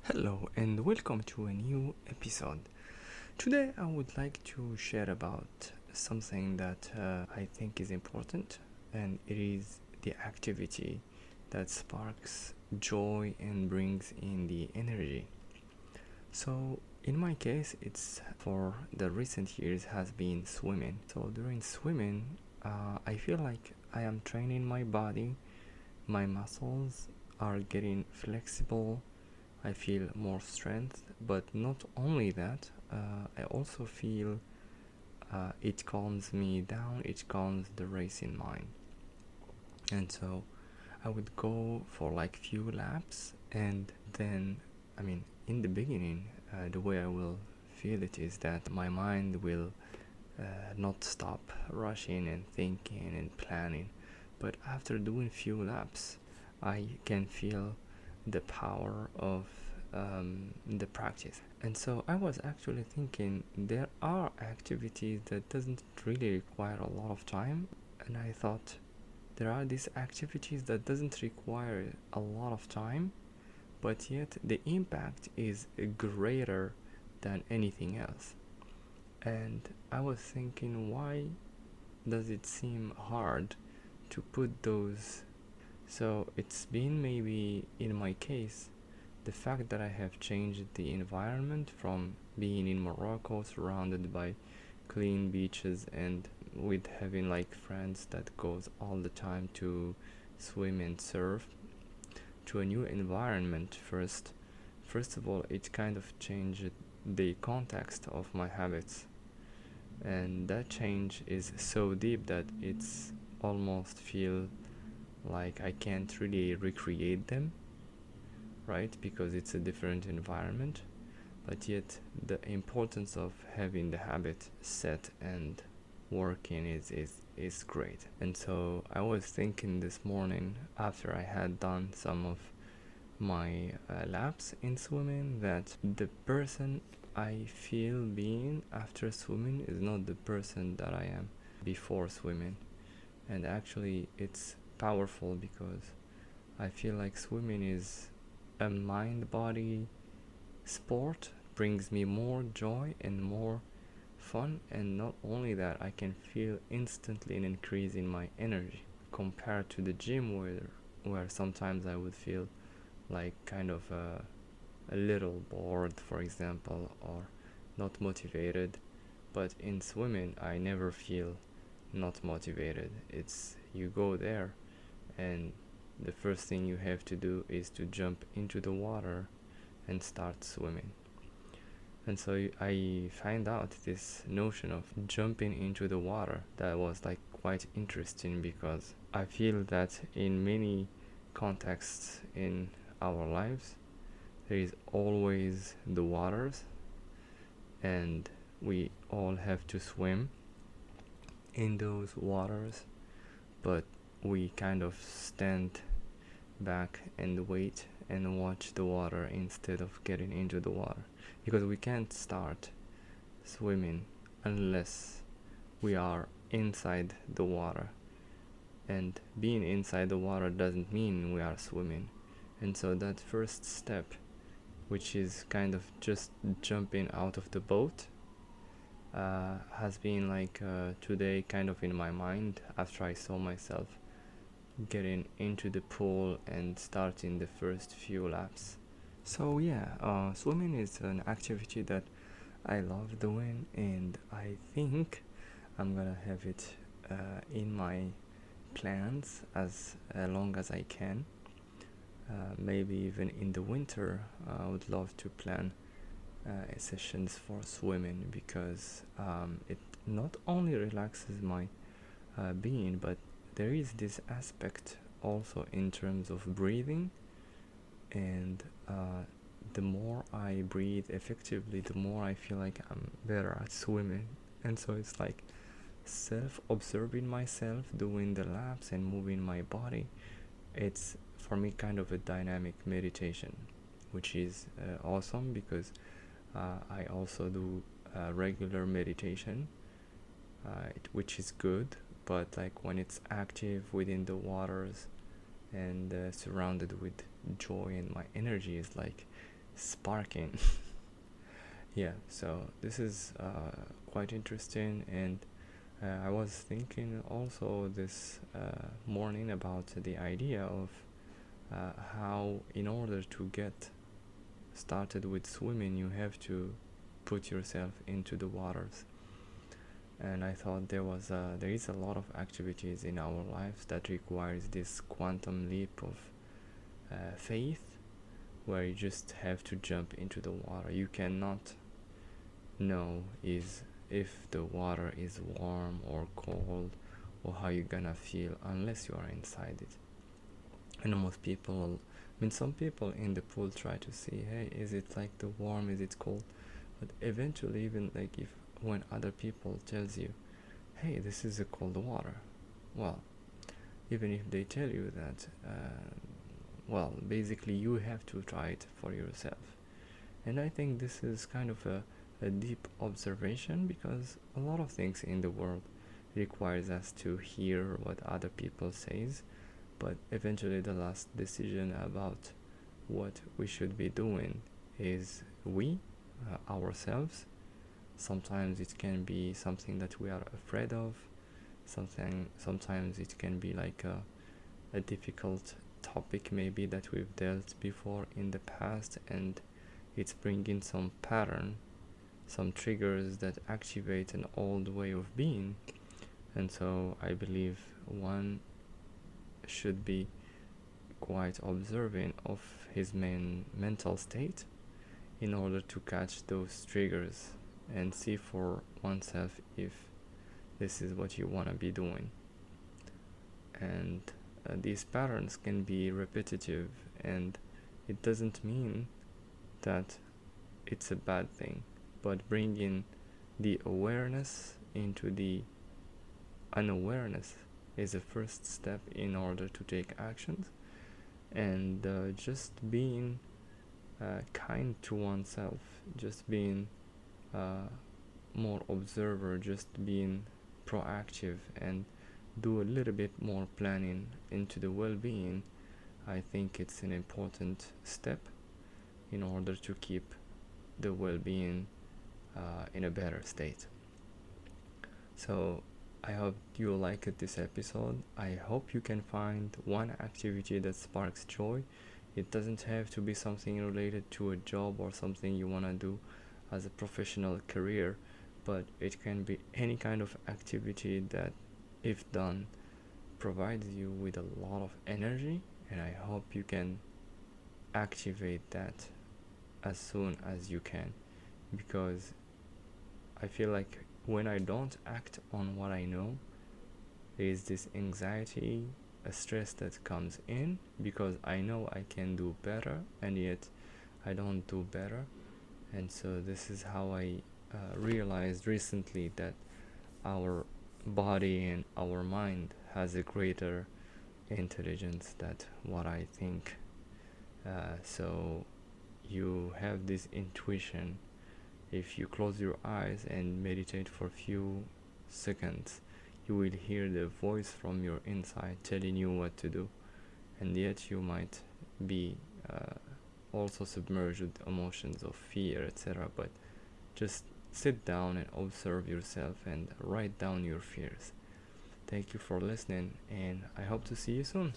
Hello and welcome to a new episode. Today I would like to share about something that I think is important, and it is the activity that sparks joy and brings in the energy. So in my case, it's for the recent years has been swimming. So during swimming, I feel like I am training my body, my muscles are getting flexible. I feel more strength, but not only that, I also feel it calms me down, it calms the racing mind. And so I would go for like few laps, and then, in the beginning, the way I will feel it is that my mind will not stop rushing and thinking and planning. But after doing few laps, I can feel the power of the practice. And so I was actually thinking there are activities that doesn't really require a lot of time, and I thought there are these activities that doesn't require a lot of time, but yet the impact is greater than anything else. And I was thinking, why does it seem hard to put those? So it's been maybe in my case the fact that I have changed the environment from being in Morocco surrounded by clean beaches and with having like friends that goes all the time to swim and surf to a new environment. First of all, it kind of changed the context of my habits, and that change is so deep that it's almost feel like I can't really recreate them, right? Because it's a different environment, but yet the importance of having the habit set and working is great. And so I was thinking this morning after I had done some of my laps in swimming that the person I feel being after swimming is not the person that I am before swimming. And actually it's powerful because I feel like swimming is a mind-body sport, brings me more joy and more fun, and not only that, I can feel instantly an increase in my energy compared to the gym where sometimes I would feel like kind of a little bored, for example, or not motivated. But in swimming I never feel not motivated. It's you go there and the first thing you have to do is to jump into the water and start swimming. And so I find out this notion of jumping into the water that was like quite interesting, because I feel that in many contexts in our lives there is always the waters, and we all have to swim in those waters, but we kind of stand back and wait and watch the water instead of getting into the water, because we can't start swimming unless we are inside the water, and being inside the water doesn't mean we are swimming. And so that first step, which is kind of just jumping out of the boat, has been like today kind of in my mind after I saw myself getting into the pool and starting the first few laps. So yeah, swimming is an activity that I love doing, and I think I'm gonna have it in my plans as long as I can. Maybe even in the winter, I would love to plan sessions for swimming, because it not only relaxes my being, but there is this aspect also in terms of breathing, and the more I breathe effectively, the more I feel like I'm better at swimming. And so it's like self-observing myself doing the laps and moving my body. It's for me kind of a dynamic meditation, which is awesome, because I also do regular meditation, which is good, but like when it's active within the waters and surrounded with joy, and my energy is like sparking. Yeah, so this is quite interesting, and I was thinking also this morning about the idea of how, in order to get started with swimming, you have to put yourself into the waters. And I thought there is a lot of activities in our lives that requires this quantum leap of faith, where you just have to jump into the water. You cannot know is if the water is warm or cold, or how you're gonna feel unless you are inside it. And most people, I mean, some people in the pool try to see, hey, is it like the warm, is it cold? But eventually, even like if when other people tells you, hey, this is a cold water, well, even if they tell you that, well, basically you have to try it for yourself. And I think this is kind of a deep observation, because a lot of things in the world requires us to hear what other people says, but eventually the last decision about what we should be doing is we, ourselves. Sometimes it can be something that we are afraid of. Sometimes it can be like a difficult topic maybe that we've dealt before in the past, and it's bringing some pattern, some triggers that activate an old way of being. And so I believe one should be quite observant of his mental state in order to catch those triggers and see for oneself if this is what you want to be doing. And these patterns can be repetitive, and it doesn't mean that it's a bad thing, but bringing the awareness into the unawareness is the first step in order to take actions. And just being kind to oneself, just being more observer, just being proactive, and do a little bit more planning into the well-being, I think it's an important step in order to keep the well-being in a better state. So I hope you liked this episode. I hope you can find one activity that sparks joy. It doesn't have to be something related to a job or something you want to do as a professional career, but it can be any kind of activity that, if done, provides you with a lot of energy. And I hope you can activate that as soon as you can, because I feel like when I don't act on what I know, there is this anxiety, a stress that comes in, because I know I can do better and yet I don't do better. And so this is how I realized recently that our body and our mind has a greater intelligence than what I think. So you have this intuition. If you close your eyes and meditate for a few seconds, you will hear the voice from your inside telling you what to do. And yet you might be also submerged with emotions of fear, etc. But just sit down and observe yourself and write down your fears. Thank you for listening, and I hope to see you soon.